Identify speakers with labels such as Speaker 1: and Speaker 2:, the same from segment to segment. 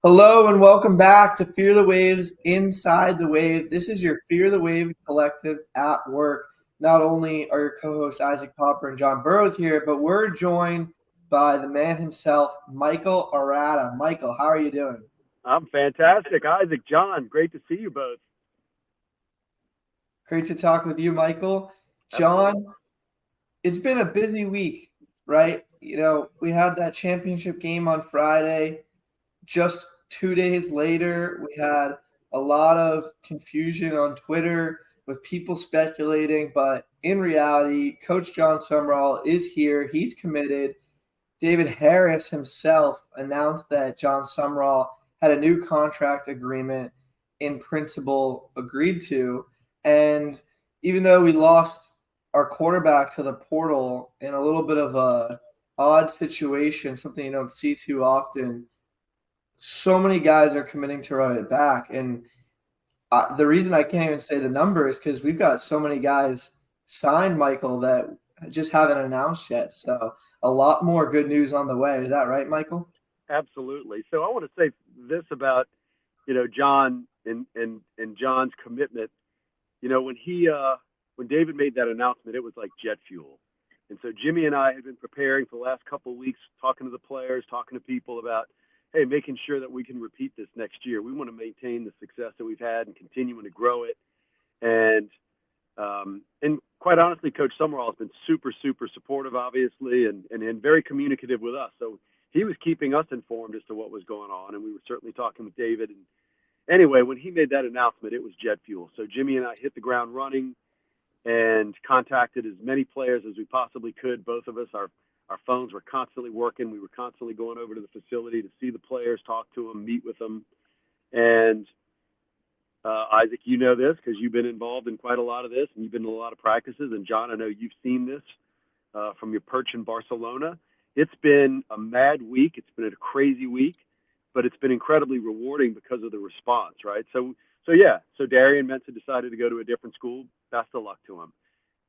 Speaker 1: Hello and welcome back to Fear the Waves Inside the Wave. This is your Fear the Wave collective at work. Not only are your co-hosts Isaac Popper and John Burrows here, but we're joined by the man himself, Michael Arata. Michael, how are you doing?
Speaker 2: I'm fantastic. Isaac, John, great to see you both.
Speaker 1: Great to talk with you, Michael.
Speaker 2: Absolutely.
Speaker 1: John, it's been a busy week, right? We had that championship game on Friday. Just 2 days later, we had a lot of confusion on Twitter with people speculating, but in reality, Coach Jon Sumrall is here. He's committed. David Harris himself announced that Jon Sumrall had a new contract agreement in principle agreed to. And even though we lost our quarterback to the portal in a little bit of a odd situation, something you don't see too often, so many guys are committing to run it back. And the reason I can't even say the number is because we've got so many guys signed, Michael, that just haven't announced yet. So a lot more good news on the way. Is that right, Michael?
Speaker 2: Absolutely. So I want to say this about, John and John's commitment. When David made that announcement, it was like jet fuel. And so Jimmy and I had been preparing for the last couple of weeks, talking to the players, talking to people about, hey, making sure that we can repeat this next year. We want to maintain the success that we've had and continuing to grow it. And quite honestly, Coach Summerall has been super, super supportive, obviously, and very communicative with us. So he was keeping us informed as to what was going on, and we were certainly talking with David. And anyway, when he made that announcement, it was jet fuel. So Jimmy and I hit the ground running and contacted as many players as we possibly could. Both of us, our phones were constantly working. We were constantly going over to the facility to see the players, talk to them, meet with them. And Isaac, you know this because you've been involved in quite a lot of this, and you've been to a lot of practices. And John, I know you've seen this from your perch in Barcelona. It's been a mad week. It's been a crazy week, but it's been incredibly rewarding because of the response, right? So Darian Mensah decided to go to a different school. Best of luck to him,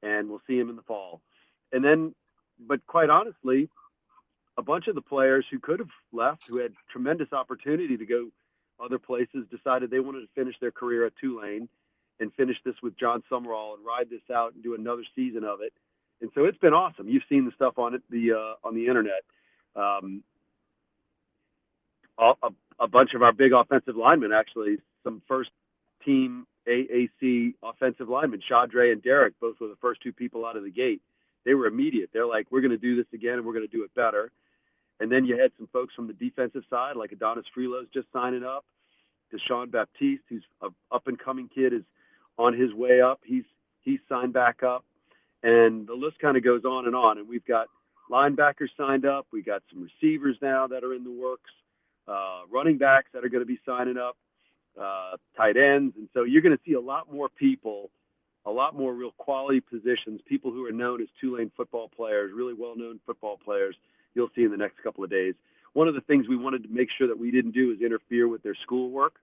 Speaker 2: and we'll see him in the fall. And then, but quite honestly, a bunch of the players who could have left, who had tremendous opportunity to go other places, decided they wanted to finish their career at Tulane and finish this with Jon Sumrall and ride this out and do another season of it. And so it's been awesome. You've seen the stuff on the internet. Um, a bunch of our big offensive linemen, actually, some first team AAC offensive linemen, Shadre and Derek, both were the first two people out of the gate. They were immediate. They're like, we're going to do this again and we're going to do it better. And then you had some folks from the defensive side, like Adonis Freelos just signing up. Deshaun Baptiste, who's an up-and-coming kid, is on his way up. He's signed back up. And the list kind of goes on and on. And we've got linebackers signed up. We got some receivers now that are in the works, running backs that are going to be signing up, tight ends. And so you're going to see a lot more people, a lot more real quality positions, people who are known as Tulane football players, really well-known football players, you'll see in the next couple of days. One of the things we wanted to make sure that we didn't do is interfere with their schoolwork.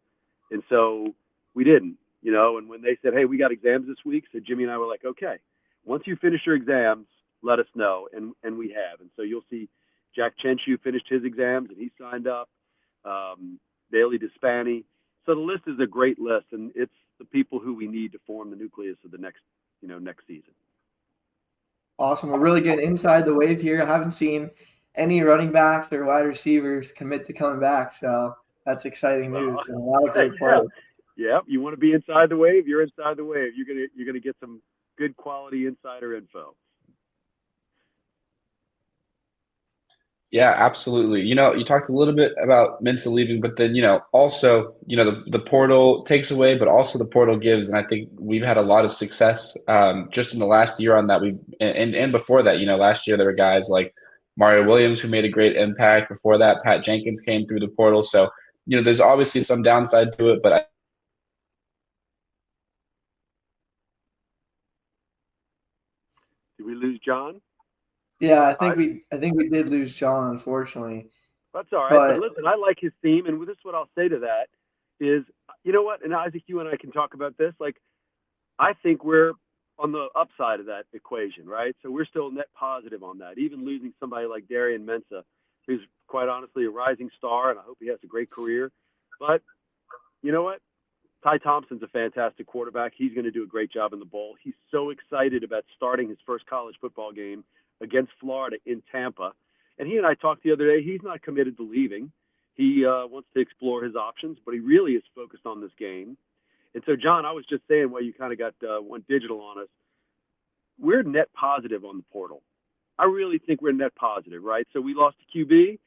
Speaker 2: And so we didn't, and when they said, hey, we got exams this week, so Jimmy and I were like, okay, once you finish your exams, let us know. And we have. And so you'll see Jack Chenshu finished his exams and he signed up, Bailey Despani. So the list is a great list, and it's the people who we need to form the nucleus of the next season.
Speaker 1: Awesome. We're really getting inside the wave here. I haven't seen any running backs or wide receivers commit to coming back. So that's exciting
Speaker 2: Well,
Speaker 1: news and a lot of great
Speaker 2: yeah,
Speaker 1: players.
Speaker 2: yeah. You want to be inside the wave? You're inside the wave. You're gonna get some good quality insider info.
Speaker 3: Yeah, absolutely. You talked a little bit about Mensa leaving, but then, also, the portal takes away, but also the portal gives. And I think we've had a lot of success just in the last year on that. And before that, last year there were guys like Mario Williams who made a great impact. Before that, Pat Jenkins came through the portal. So, there's obviously some downside to it, but
Speaker 2: Did we lose John?
Speaker 1: Yeah,
Speaker 2: I,
Speaker 1: I think we did lose John, unfortunately.
Speaker 2: that's all right. But
Speaker 1: But
Speaker 2: listen, I like his theme, and this is what I'll say to that is, you know what? And Isaac, you and I can talk about this. Like, I think we're on the upside of that equation, right? So we're still net positive on that. Even losing somebody like Darian Mensah, who's quite honestly a rising star, and I hope he has a great career. But you know what? Ty Thompson's a fantastic quarterback. He's going to do a great job in the bowl. He's so excited about starting his first college football game against Florida in Tampa. And he and I talked the other day. He's not committed to leaving. He wants to explore his options, but he really is focused on this game. And so, John, I was just saying, while you kind of went digital on us, we're net positive on the portal. I really think we're net positive, right? So we lost to QB.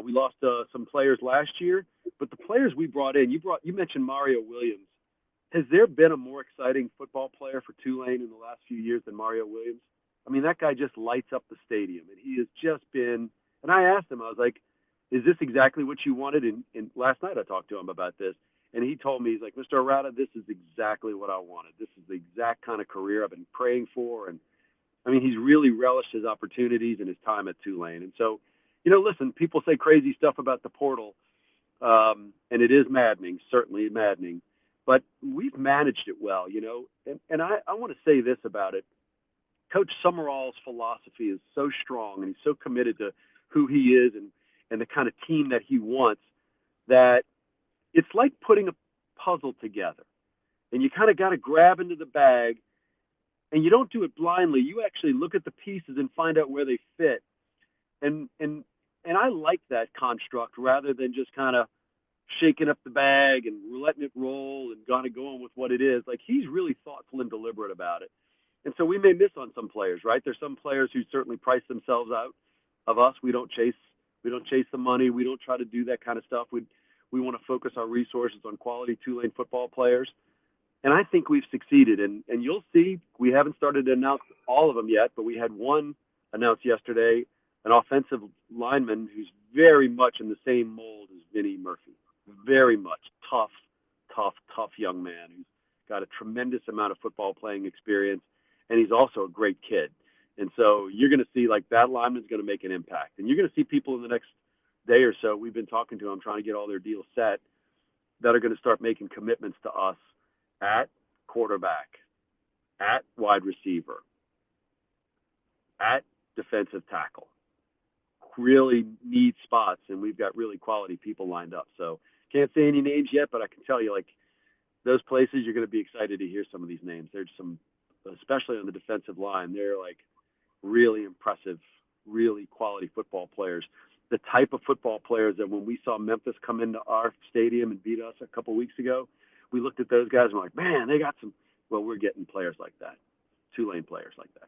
Speaker 2: We lost some players last year, but the players we brought in, you mentioned Mario Williams. Has there been a more exciting football player for Tulane in the last few years than Mario Williams? I mean, that guy just lights up the stadium, and he has just been. And I asked him, I was like, "Is this exactly what you wanted?" And last night I talked to him about this, and he told me, he's like, "Mr. Arata, this is exactly what I wanted. This is the exact kind of career I've been praying for." And I mean, he's really relished his opportunities and his time at Tulane. And so, listen, people say crazy stuff about the portal, and it is maddening, certainly maddening, but we've managed it well, and I want to say this about it. Coach Sumrall's philosophy is so strong, and he's so committed to who he is and the kind of team that he wants, that it's like putting a puzzle together, and you kind of got to grab into the bag, and you don't do it blindly. You actually look at the pieces and find out where they fit. And I like that construct rather than just kind of shaking up the bag and letting it roll and kind of going with what it is. Like, he's really thoughtful and deliberate about it. And so we may miss on some players, right? There's some players who certainly price themselves out of us. We don't chase the money. We don't try to do that kind of stuff. We want to focus our resources on quality Tulane football players. And I think we've succeeded. And you'll see, we haven't started to announce all of them yet, but we had one announced yesterday, an offensive lineman who's very much in the same mold as Vinny Murphy. Very much tough young man who's got a tremendous amount of football playing experience, and he's also a great kid. And so you're going to see, like, that lineman's going to make an impact. And you're going to see people in the next day or so, we've been talking to them, trying to get all their deals set, that are going to start making commitments to us at quarterback, at wide receiver, at defensive tackle. Really need spots, and we've got really quality people lined up. So can't say any names yet, but I can tell you, like, those places, you're going to be excited to hear some of these names. There's some, especially on the defensive line, they're like really impressive, really quality football players. The type of football players that when we saw Memphis come into our stadium and beat us a couple of weeks ago, we looked at those guys and we're like, man, they got some. Well, we're getting players like that, Tulane players like that.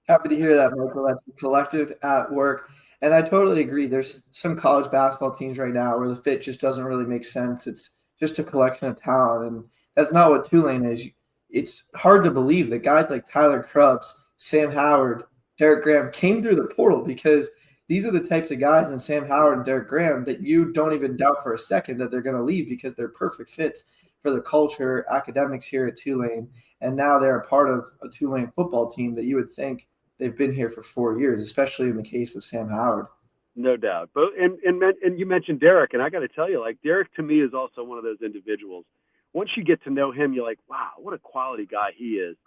Speaker 1: Happy to hear that, Michael. That's a collective at work. And I totally agree. There's some college basketball teams right now where the fit just doesn't really make sense. It's just a collection of talent. And that's not what Tulane is. It's hard to believe that guys like Tyler Krubbs, Sam Howard, Derek Graham came through the portal, because these are the types of guys in Sam Howard and Derek Graham that you don't even doubt for a second that they're going to leave, because they're perfect fits for the culture, academics here at Tulane. And now they're a part of a Tulane football team that you would think they've been here for 4 years, especially in the case of Sam Howard.
Speaker 2: No doubt. But and you mentioned Derek, and I got to tell you, like, Derek to me is also one of those individuals. Once you get to know him, you're like, wow, what a quality guy he is.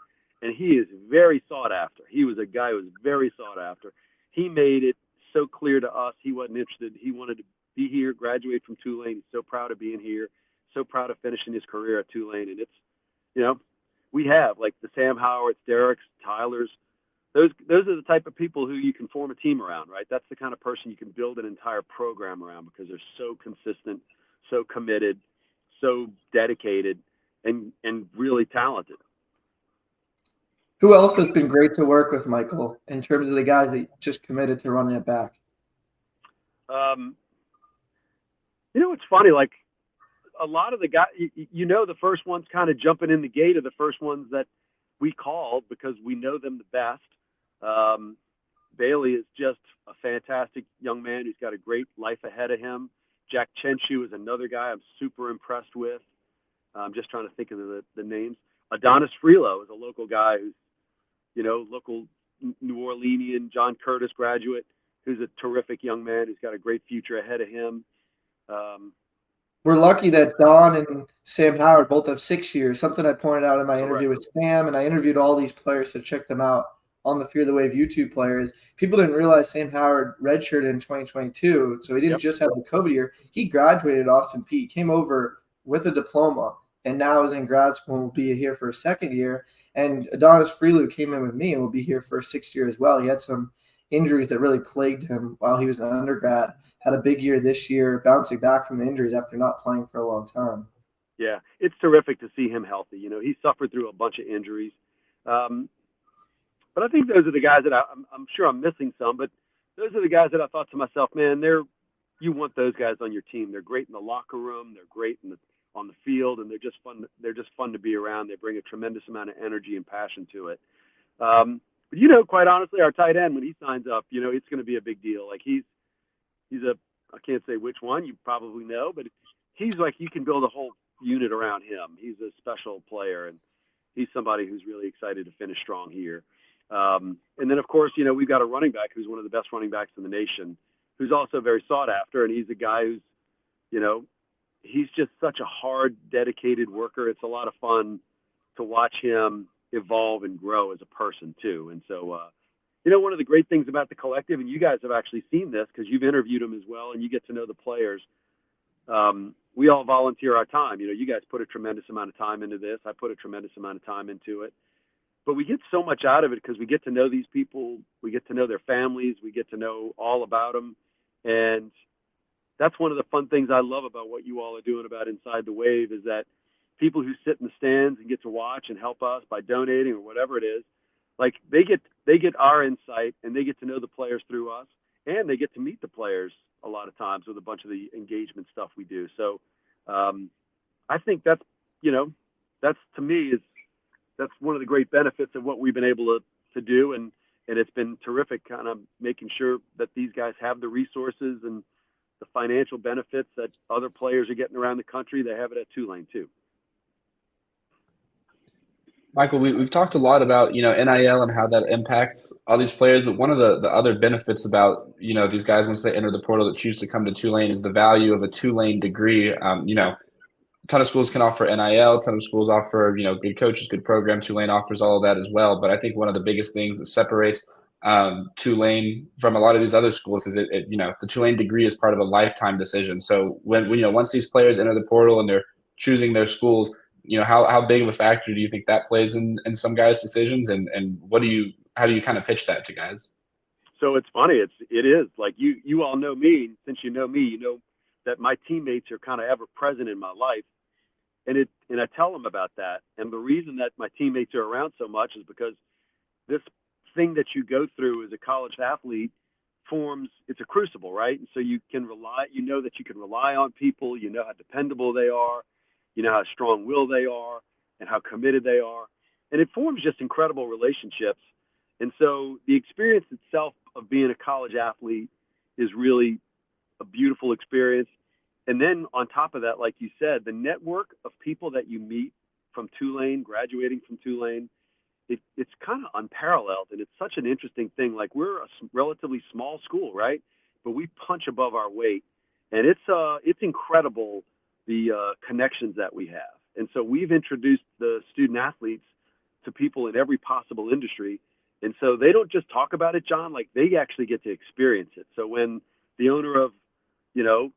Speaker 2: And he is very sought after. He was a guy who was very sought after. He made it so clear to us he wasn't interested. He wanted to be here, graduate from Tulane. He's so proud of being here, so proud of finishing his career at Tulane. And it's, we have, like, the Sam Howards, Derek's, Tyler's. Those are the type of people who you can form a team around, right? That's the kind of person you can build an entire program around, because they're so consistent, so committed, so dedicated, and really talented.
Speaker 1: Who else has been great to work with, Michael, in terms of the guys that just committed to running it back?
Speaker 2: It's funny, like, a lot of the guys, the first ones kind of jumping in the gate are the first ones that we called because we know them the best. Bailey is just a fantastic young man who's got a great life ahead of him. Jack Chenshu is another guy I'm super impressed with. I'm just trying to think of the names. Adonis Freelo is a local guy who's, local New Orleanian, John Curtis graduate, who's a terrific young man who's got a great future ahead of him.
Speaker 1: We're lucky that Don and Sam Howard both have 6 years, something I pointed out in my interview with Sam, and I interviewed all these players to check them out on the Fear the Wave YouTube player is people didn't realize Sam Howard redshirted in 2022, so he didn't just have the COVID year. He graduated Austin Peay, came over with a diploma, and now is in grad school and will be here for a second year. And Adonis Freelu came in with me and will be here for a sixth year as well. He had some injuries that really plagued him while he was an undergrad. Had a big year this year, bouncing back from the injuries after not playing for a long time.
Speaker 2: Yeah, it's terrific to see him healthy. You know, he suffered through a bunch of injuries. But I think those are the guys that I'm sure I'm missing some, but those are the guys that I thought to myself, man, you want those guys on your team. They're great in the locker room. They're great on the field, and they're just fun to be around. They bring a tremendous amount of energy and passion to it. But, you know, quite honestly, our tight end, when he signs up, you know, it's going to be a big deal. Like he's I can't say which one, you probably know, but he's like, you can build a whole unit around him. He's a special player, and he's somebody who's really excited to finish strong here. And then, of course, you know, we've got a running back who's one of the best running backs in the nation, who's also very sought after, and he's a guy who's, you know, he's just such a hard, dedicated worker. It's a lot of fun to watch him evolve and grow as a person too. And so, you know, one of the great things about the collective, and you guys have actually seen this because you've interviewed them as well, and you get to know the players. We all volunteer our time. You know, you guys put a tremendous amount of time into this. I put a tremendous amount of time into it. But we get so much out of it because we get to know these people. We get to know their families. We get to know all about them. And that's one of the fun things I love about what you all are doing about Inside the Wave is that people who sit in the stands and get to watch and help us by donating or whatever it is, like they get our insight and they get to know the players through us, and they get to meet the players a lot of times with a bunch of the engagement stuff we do. So I think that's, you know, that's to me that's one of the great benefits of what we've been able to do. And it's been terrific kind of making sure that these guys have the resources and the financial benefits that other players are getting around the country. They have it at Tulane too.
Speaker 3: Michael, we've talked a lot about, you know, NIL and how that impacts all these players, but one of the other benefits about, you know, these guys once they enter the portal that choose to come to Tulane is the value of a Tulane degree. You know, a ton of schools can offer NIL, a ton of schools offer, you know, good coaches, good program. Tulane offers all of that as well. But I think one of the biggest things that separates Tulane from a lot of these other schools is it, you know, the Tulane degree is part of a lifetime decision. So when you know, once these players enter the portal and they're choosing their schools, you know, how big of a factor do you think that plays in some guys' decisions, and how do you kind of pitch that to guys?
Speaker 2: So it's funny. It is like you all know me. Since you know me, you know that my teammates are kind of ever present in my life, and I tell them about that. And the reason that my teammates are around so much is because this thing that you go through as a college athlete it's a crucible, right? And so you know that you can rely on people. You know how dependable they are. You know how strong-willed they are and how committed they are. And it forms just incredible relationships. And so the experience itself of being a college athlete is really a beautiful experience. And then on top of that, like you said, the network of people that you meet from Tulane, graduating from Tulane, it's kind of unparalleled. And it's such an interesting thing. Like we're a relatively small school, right? But we punch above our weight. And it's incredible the connections that we have. And so we've introduced the student athletes to people in every possible industry. And so they don't just talk about it, John, like they actually get to experience it. So when the owner of, you know,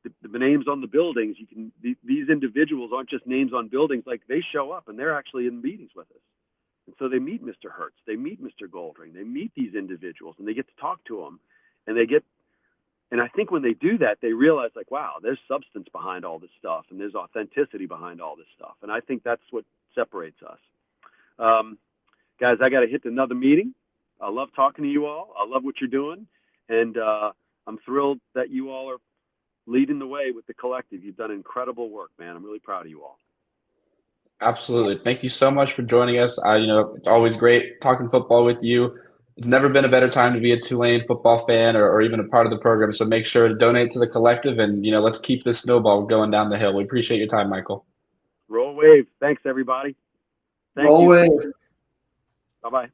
Speaker 2: the names on the buildings, these individuals aren't just names on buildings, like they show up and they're actually in meetings with us. And so they meet Mr. Hertz, they meet Mr. Goldring, they meet these individuals and they get to talk to them, and I think when they do that, they realize like, wow, there's substance behind all this stuff and there's authenticity behind all this stuff. And I think that's what separates us. Guys, I got to hit another meeting. I love talking to you all. I love what you're doing. And I'm thrilled that you all are leading the way with the collective. You've done incredible work, man. I'm really proud of you all.
Speaker 3: Absolutely. Thank you so much for joining us. You know, it's always great talking football with you. It's never been a better time to be a Tulane football fan or even a part of the program. So make sure to donate to the collective and, you know, let's keep this snowball going down the hill. We appreciate your time, Michael.
Speaker 2: Roll Wave. Thanks, everybody.
Speaker 1: Roll Wave.
Speaker 2: Bye-bye.